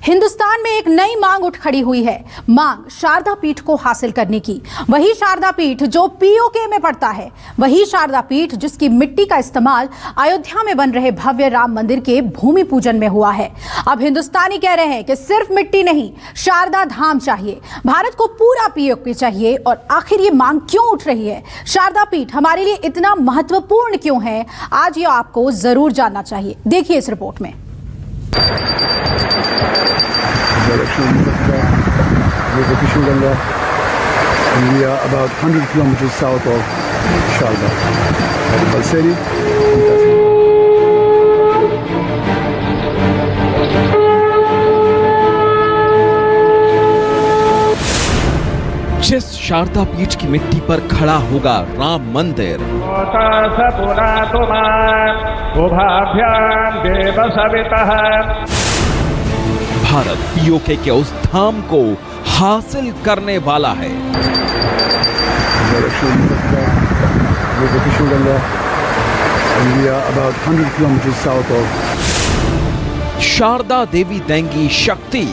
हिंदुस्तान में एक नई मांग उठ खड़ी हुई है। मांग शारदा पीठ को हासिल करने की। वही शारदा पीठ जो पीओके में पड़ता है, वही शारदा पीठ जिसकी मिट्टी का इस्तेमाल अयोध्या में बन रहे भव्य राम मंदिर के भूमि पूजन में हुआ है। अब हिंदुस्तानी कह रहे हैं कि सिर्फ मिट्टी नहीं, शारदा धाम चाहिए, भारत को पूरा पीओके चाहिए। और आखिर ये मांग क्यों उठ रही है, शारदा पीठ हमारे लिए इतना महत्वपूर्ण क्यों है, आज ये आपको जरूर जानना चाहिए। देखिए इस रिपोर्ट में। Ganga, and we are about 100 kilometers south of Sharda, at Balseri and Tasman. जिस शारदा पीठ की मिट्टी पर खड़ा होगा राम मंदिर, भारत पीओके के उस धाम को हासिल करने वाला है। शारदा देवी देंगी शक्ति,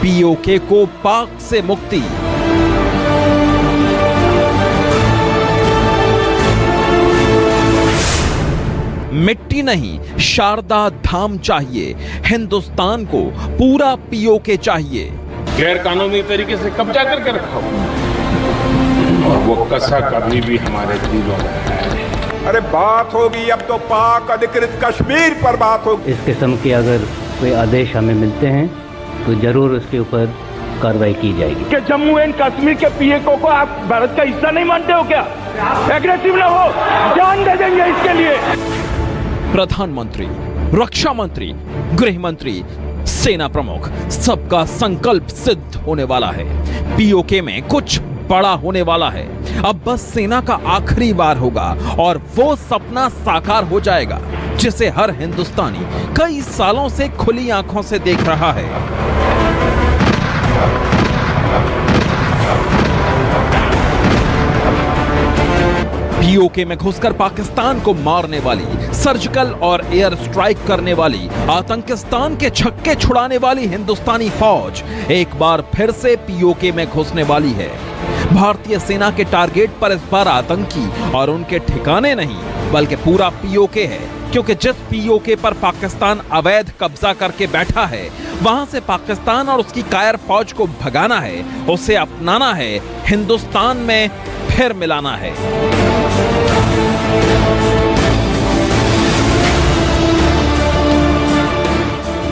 पीओके को पाक से मुक्ति। मिट्टी नहीं, शारदा धाम चाहिए, हिंदुस्तान को पूरा पीओके चाहिए। गैर कानूनी तरीके से कब्जा करके रखा हुआ और वो कसा कभी भी हमारे दिलों में है। अरे बात होगी अब तो पाक अधिकृत कश्मीर पर बात होगी। इस किस्म के अगर कोई आदेश हमें मिलते हैं तो जरूर उसके ऊपर कार्रवाई की जाएगी। कि जम्मू एंड कश्मीर के पीओके को आप भारत का हिस्सा नहीं मानते हो क्या? एग्रेसिव ना हो, जान दे देंगे इसके लिए। प्रधानमंत्री, रक्षा मंत्री, गृह मंत्री, सेना प्रमुख, सबका संकल्प सिद्ध होने वाला है। पीओके में कुछ बड़ा होने वाला है। अब बस सेना का आखिरी वार होगा और वो सपना साकार हो जाएगा जिसे हर हिंदुस्तानी कई सालों से खुली आंखों से देख रहा है। पीओके में घुसकर पाकिस्तान को मारने वाली, सर्जिकल और एयर स्ट्राइक करने वाली, आतंकिस्तान के छक्के छुड़ाने वाली हिंदुस्तानी फौज एक बार फिर से पीओके में घुसने वाली है। भारतीय सेना के टारगेट पर इस बार आतंकी और उनके ठिकाने नहीं, बल्कि पूरा पीओके है, क्योंकि जिस पीओके पर पाकिस्तान अवैध कब्जा करके बैठा है, वहां से पाकिस्तान और उसकी कायर फौज को भगाना है, उसे अपनाना है, हिंदुस्तान में फिर मिलाना है।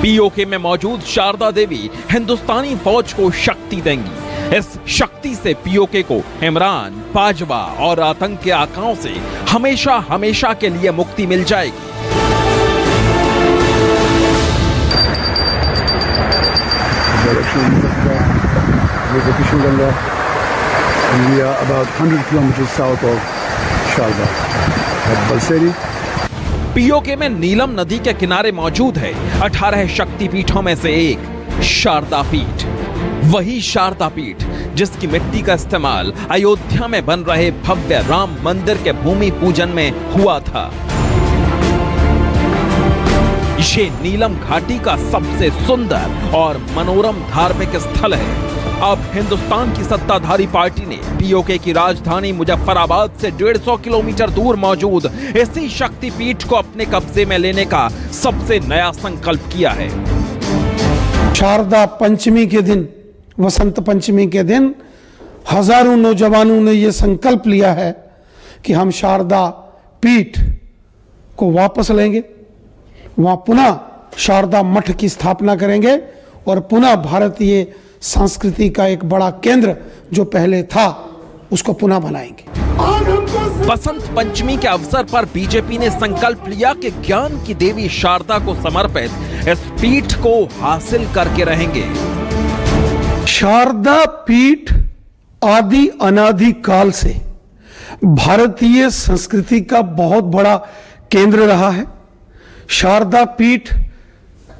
पीओके में मौजूद शारदा देवी हिंदुस्तानी फौज को शक्ति देंगी। इस शक्ति से पीओके को इमरान, बाजवा और आतंक के आकाओं से हमेशा हमेशा के लिए मुक्ति मिल जाएगी। And we are about 100 kilometers south of Sharda, at Balseri. PoK में नीलम नदी के किनारे मौजूद है 18 शक्तिपीठों में से एक शारदा पीठ। वही शारदा पीठ जिसकी मिट्टी का इस्तेमाल अयोध्या में बन रहे भव्य राम मंदिर के भूमि पूजन में हुआ था। ये नीलम घाटी का सबसे सुंदर और मनोरम धार्मिक स्थल है। अब हिंदुस्तान की सत्ताधारी पार्टी ने पीओके की राजधानी मुजफ्फराबाद से 150 किलोमीटर दूर मौजूद इसी शक्तिपीठ को अपने कब्जे में लेने का सबसे नया संकल्प किया है। शारदा पंचमी के दिन, वसंत पंचमी के दिन हजारों नौजवानों ने यह संकल्प लिया है कि हम शारदा पीठ को वापस लेंगे, वहां पुनः शारदा मठ की स्थापना करेंगे और पुनः भारतीय संस्कृति का एक बड़ा केंद्र जो पहले था उसको पुनः बनाएंगे। बसंत पंचमी के अवसर पर बीजेपी ने संकल्प लिया कि ज्ञान की देवी शारदा को समर्पित इस पीठ को हासिल करके रहेंगे। शारदा पीठ आदि अनादि काल से भारतीय संस्कृति का बहुत बड़ा केंद्र रहा है। शारदा पीठ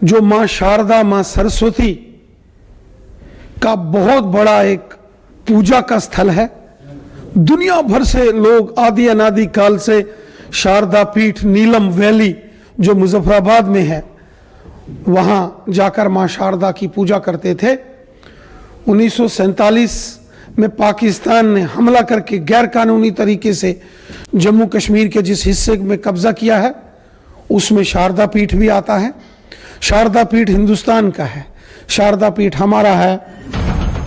जो मां शारदा, मां सरस्वती का बहुत बड़ा एक पूजा का स्थल है। दुनिया भर से लोग आदि अनादि काल से शारदा पीठ, नीलम वैली जो मुजफ्फराबाद में है, वहाँ जाकर माँ शारदा की पूजा करते थे। 1947 में पाकिस्तान ने हमला करके गैरकानूनी तरीके से जम्मू कश्मीर के जिस हिस्से में कब्जा किया है उसमें शारदा पीठ भी आता है। शारदा पीठ हिंदुस्तान का है, शारदा पीठ हमारा है।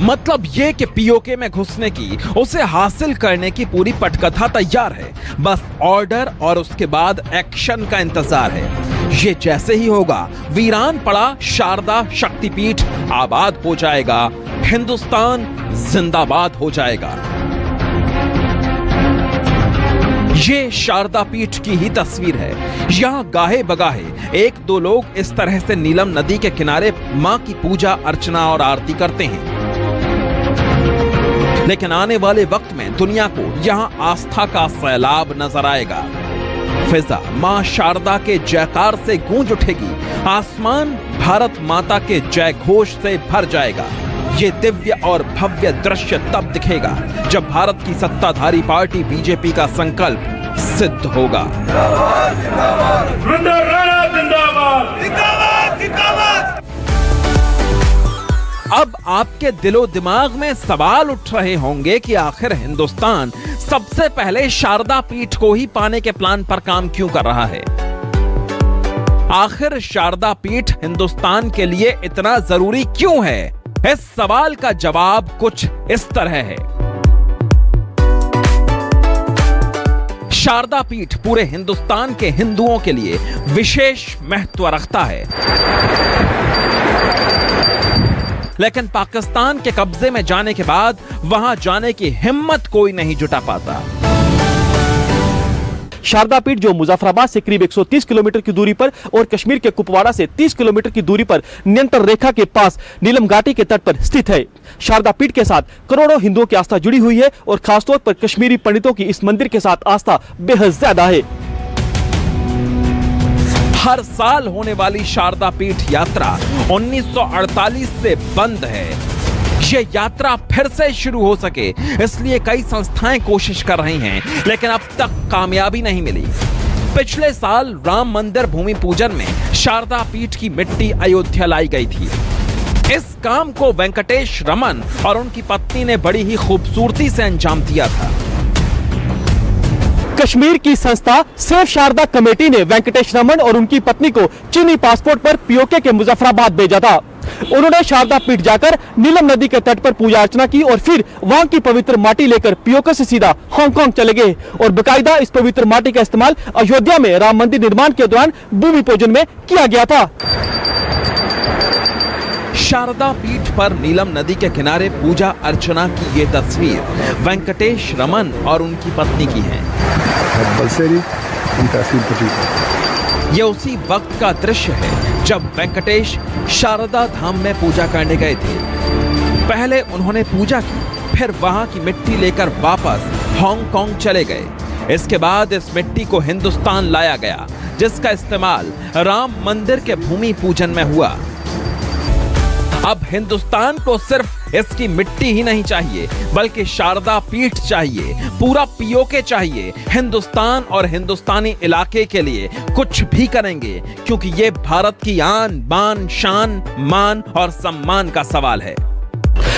मतलब ये कि पीओके में घुसने की, उसे हासिल करने की पूरी पटकथा तैयार है, बस ऑर्डर और उसके बाद एक्शन का इंतजार है। ये जैसे ही होगा, वीरान पड़ा शारदा शक्तिपीठ आबाद हो जाएगा, हिंदुस्तान जिंदाबाद हो जाएगा। ये शारदा पीठ की ही तस्वीर है। यहाँ गाहे बगाहे एक दो लोग इस तरह से नीलम नदी के किनारे मां की पूजा अर्चना और आरती करते हैं, लेकिन आने वाले वक्त में दुनिया को यहाँ आस्था का सैलाब नजर आएगा। फिजा मां शारदा के जयकार से गूंज उठेगी, आसमान भारत माता के जय घोष से भर जाएगा। ये दिव्य और भव्य दृश्य तब दिखेगा जब भारत की सत्ताधारी पार्टी बीजेपी का संकल्प सिद्ध होगा। अब आपके दिलो दिमाग में सवाल उठ रहे होंगे कि आखिर हिंदुस्तान सबसे पहले शारदा पीठ को ही पाने के प्लान पर काम क्यों कर रहा है? आखिर शारदा पीठ हिंदुस्तान के लिए इतना जरूरी क्यों है? इस सवाल का जवाब कुछ इस तरह है। शारदा पीठ पूरे हिंदुस्तान के हिंदुओं के लिए विशेष महत्व रखता है, लेकिन पाकिस्तान के कब्जे में जाने के बाद वहां जाने की हिम्मत कोई नहीं जुटा पाता। शारदा पीठ जो मुजफ्फराबाद से करीब 130 किलोमीटर की दूरी पर और कश्मीर के कुपवाड़ा से 30 किलोमीटर की दूरी पर नियंत्रण रेखा के पास नीलम घाटी के तट पर स्थित है। शारदा पीठ के साथ करोड़ों हिंदुओं की आस्था जुड़ी हुई है और खासतौर पर कश्मीरी पंडितों की इस मंदिर के साथ आस्था बेहद ज्यादा है। हर साल होने वाली शारदा पीठ यात्रा 1948 से बंद है। ये यात्रा फिर से शुरू हो सके इसलिए कई संस्थाएं कोशिश कर रही हैं, लेकिन अब तक कामयाबी नहीं मिली। पिछले साल राम मंदिर भूमि पूजन में शारदा पीठ की मिट्टी अयोध्या लाई गई थी। इस काम को वेंकटेश रमन और उनकी पत्नी ने बड़ी ही खूबसूरती से अंजाम दिया था। कश्मीर की संस्था सेव शारदा कमेटी ने वेंकटेश रमन और उनकी पत्नी को चीनी पासपोर्ट पर पीओके के मुजफ्फराबाद भेजा था। उन्होंने शारदा पीठ जाकर नीलम नदी के तट पर पूजा अर्चना की और फिर वहां की पवित्र माटी लेकर पीओके से सीधा हांगकांग चले गए और बाकायदा इस पवित्र माटी का इस्तेमाल अयोध्या में राम मंदिर निर्माण के दौरान भूमि पूजन में किया गया था। शारदा पीठ पर नीलम नदी के किनारे पूजा अर्चना की ये तस्वीर वेंकटेश रमन और उनकी पत्नी की है। ये उसी वक्त का दृश्य है जब वेंकटेश शारदा धाम में पूजा करने गए थे। पहले उन्होंने पूजा की, फिर वहां की मिट्टी लेकर वापस हांगकांग चले गए। इसके बाद इस मिट्टी को हिंदुस्तान लाया गया, जिसका इस्तेमाल राम मंदिर के भूमि पूजन में हुआ। अब हिंदुस्तान को सिर्फ इसकी मिट्टी ही नहीं चाहिए, बल्कि शारदा पीठ चाहिए, पूरा पीओके चाहिए। हिंदुस्तान और हिंदुस्तानी इलाके के लिए कुछ भी करेंगे, क्योंकि ये भारत की आन बान शान मान और सम्मान का सवाल है।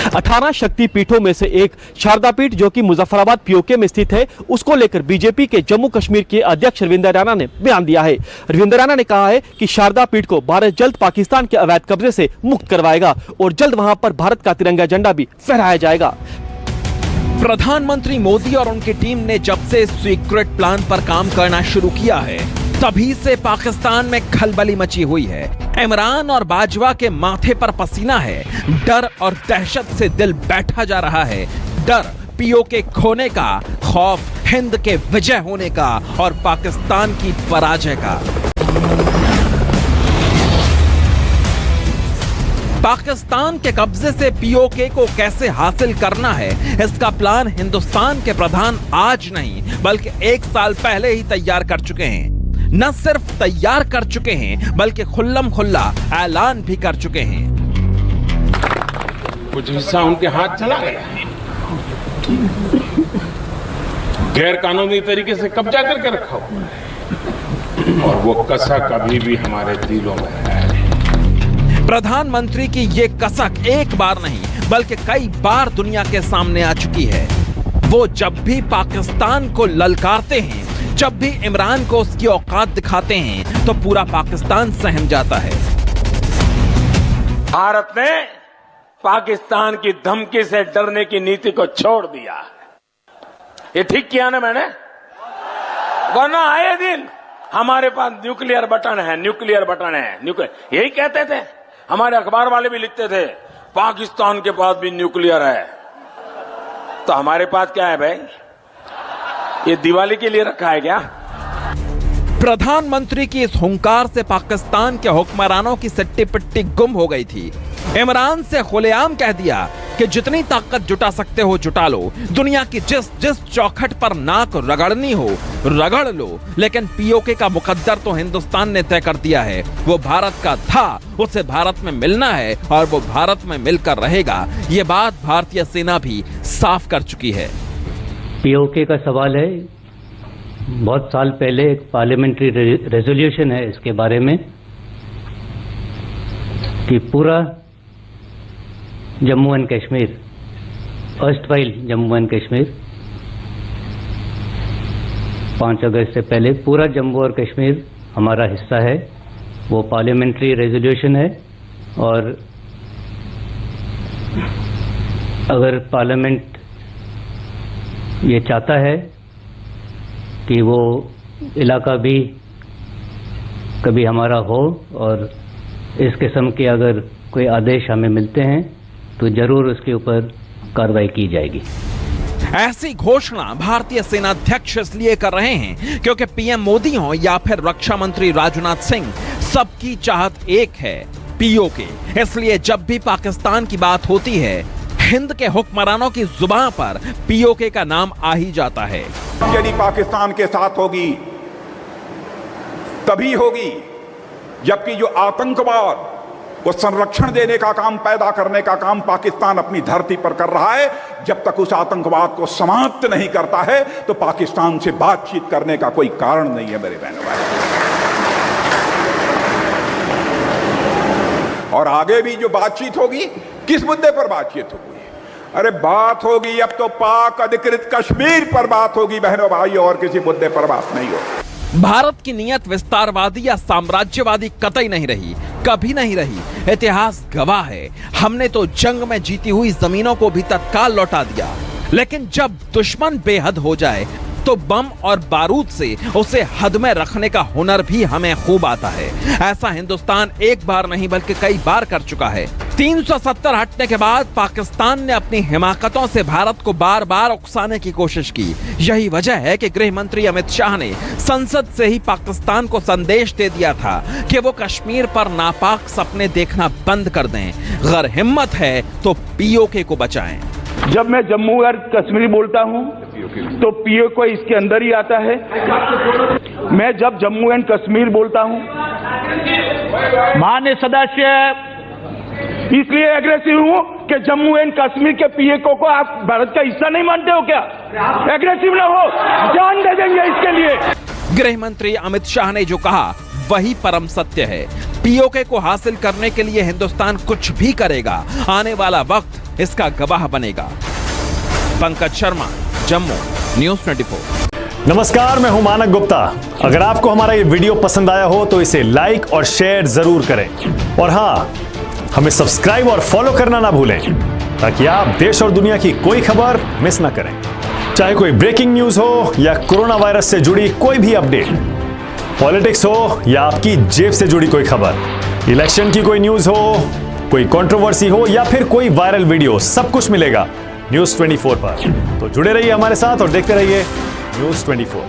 18 शक्ति पीठों में से एक शारदा पीठ जो कि मुजफ्फराबाद पीओके में स्थित है, उसको लेकर बीजेपी के जम्मू कश्मीर के अध्यक्ष रविंदर रैना ने बयान दिया है। रविंदर रैना ने कहा है कि शारदा पीठ को भारत जल्द पाकिस्तान के अवैध कब्जे से मुक्त करवाएगा और जल्द वहां पर भारत का तिरंगा झंडा भी फहराया जाएगा। प्रधानमंत्री मोदी और उनकी टीम ने जब से सीक्रेट प्लान पर काम करना शुरू किया है, तभी से पाकिस्तान में खलबली मची हुई है। इमरान और बाजवा के माथे पर पसीना है। डर और दहशत से दिल बैठा जा रहा है। डर पीओके खोने का, खौफ हिंद के विजय होने का और पाकिस्तान की पराजय का। पाकिस्तान के कब्जे से पीओके को कैसे हासिल करना है, इसका प्लान हिंदुस्तान के प्रधान आज नहीं बल्कि 1 साल पहले ही तैयार कर चुके हैं। न सिर्फ तैयार कर चुके हैं, बल्कि खुल्लम खुल्ला ऐलान भी कर चुके हैं। कुछ हिस्सा उनके हाथ चला गया, गैर कानूनी तरीके से कब्जा करके रखा हुआ है, और वो कसा कभी भी हमारे दिलों में है। प्रधानमंत्री की ये कसक एक बार नहीं बल्कि कई बार दुनिया के सामने आ चुकी है। वो जब भी पाकिस्तान को ललकारते हैं, जब भी इमरान को उसकी औकात दिखाते हैं, तो पूरा पाकिस्तान सहम जाता है। भारत ने पाकिस्तान की धमकी से डरने की नीति को छोड़ दिया। ये ठीक किया ना मैंने? वरना आए दिन हमारे पास न्यूक्लियर बटन है, न्यूक्लियर बटन है, न्यूक्लियर यही कहते थे। हमारे अखबार वाले भी लिखते थे पाकिस्तान के पास भी न्यूक्लियर है। तो हमारे पास क्या है भाई? ये दिवाली के लिए रखा है क्या? प्रधानमंत्री की इस हुंकार से पाकिस्तान के हुक्मरानों की सट्टी पिट्टी गुम हो गई थी। इमरान से खुलेआम कह दिया कि जितनी ताकत जुटा सकते हो जुटा लो, दुनिया की जिस जिस चौखट पर नाक रगड़नी हो रगड़ लो, लेकिन पीओके का मुकद्दर तो हिंदुस्तान ने तय कर दिया है। वो भारत का था, उसे भारत में मिलना है और वो भारत में मिलकर रहेगा। ये बात भारतीय सेना भी साफ कर चुकी है। पीओके का सवाल है, बहुत साल पहले एक पार्लियामेंट्री रेजोल्यूशन है इसके बारे में कि पूरा Jammu and Kashmir, erstwhile Jammu and Kashmir, 5 अगस्त से पहले पूरा जम्मू और कश्मीर हमारा हिस्सा है। वो पार्लियामेंट्री रेजोल्यूशन है और अगर पार्लियामेंट ये चाहता है कि वो इलाका भी कभी हमारा हो और इस किस्म के अगर कोई आदेश हमें मिलते हैं तो जरूर उसके ऊपर कार्रवाई की जाएगी। ऐसी घोषणा भारतीय सेनाध्यक्ष इसलिए कर रहे हैं क्योंकि पीएम मोदी हो या फिर रक्षा मंत्री राजनाथ सिंह, सबकी चाहत एक है, पीओके। इसलिए जब भी पाकिस्तान की बात होती है, हिंद के हुक्मरानों की जुबान पर पीओके का नाम आ ही जाता है। यदि पाकिस्तान के साथ होगी तभी होगी, जबकि जो आतंकवाद को संरक्षण देने का काम, पैदा करने का काम पाकिस्तान अपनी धरती पर कर रहा है, जब तक उस आतंकवाद को समाप्त नहीं करता है तो पाकिस्तान से बातचीत करने का कोई कारण नहीं है मेरे बहनों भाई। और आगे भी जो बातचीत होगी, किस मुद्दे पर बातचीत होगी? अरे बात होगी अब तो पाक अधिकृत कश्मीर पर बात होगी बहनों भाई, और किसी मुद्दे पर बात नहीं होगी। भारत की नीयत विस्तारवादी या साम्राज्यवादी कतई नहीं रही, कभी नहीं रही। इतिहास गवाह है, हमने तो जंग में जीती हुई जमीनों को भी तत्काल लौटा दिया। लेकिन जब दुश्मन बेहद हो जाए तो बम और बारूद से उसे हद में रखने का हुनर भी हमें खूब आता है। ऐसा हिंदुस्तान एक बार नहीं बल्कि कई बार कर चुका है। 370 हटने के बाद पाकिस्तान ने अपनी हिमाकतों से भारत को बार बार उकसाने की कोशिश की। यही वजह है कि गृह मंत्री अमित शाह ने संसद से ही पाकिस्तान को संदेश दे दिया था कि वो कश्मीर पर नापाक सपने देखना बंद कर दें। अगर हिम्मत है तो पीओके को बचाएं। जब मैं जम्मू और कश्मीर बोलता हूं तो पीओके इसके अंदर ही आता है। मैं जब जम्मू एंड कश्मीर बोलता हूं, माननीय सदस्य, इसलिए एग्रेसिव हूं कि जम्मू एंड कश्मीर के पीओके को आप भारत का हिस्सा नहीं मानते हो क्या? एग्रेसिव ना हो, जान दे देंगे इसके लिए। गृह मंत्री अमित शाह ने जो कहा वही परम सत्य है। पीओके को हासिल करने के लिए हिंदुस्तान कुछ भी करेगा। आने वाला वक्त इसका गवाह बनेगा। पंकज शर्मा, जम्मू, न्यूज़ 24। नमस्कार, मैं हूं मानक गुप्ता। अगर आपको हमारा ये वीडियो पसंद आया हो तो इसे लाइक और शेयर जरूर करें, और हाँ, हमें सब्सक्राइब और फॉलो करना ना भूलें ताकि आप देश और दुनिया की कोई खबर मिस ना करें। चाहे कोई ब्रेकिंग न्यूज हो या कोरोना वायरस से जुड़ी कोई भी अपडेट, पॉलिटिक्स हो या आपकी जेब से जुड़ी कोई खबर, इलेक्शन की कोई न्यूज हो, कोई कंट्रोवर्सी हो या फिर कोई वायरल वीडियो, सब कुछ मिलेगा न्यूज़ 24 पर। तो जुड़े रहिए हमारे साथ और देखते रहिए न्यूज़ 24।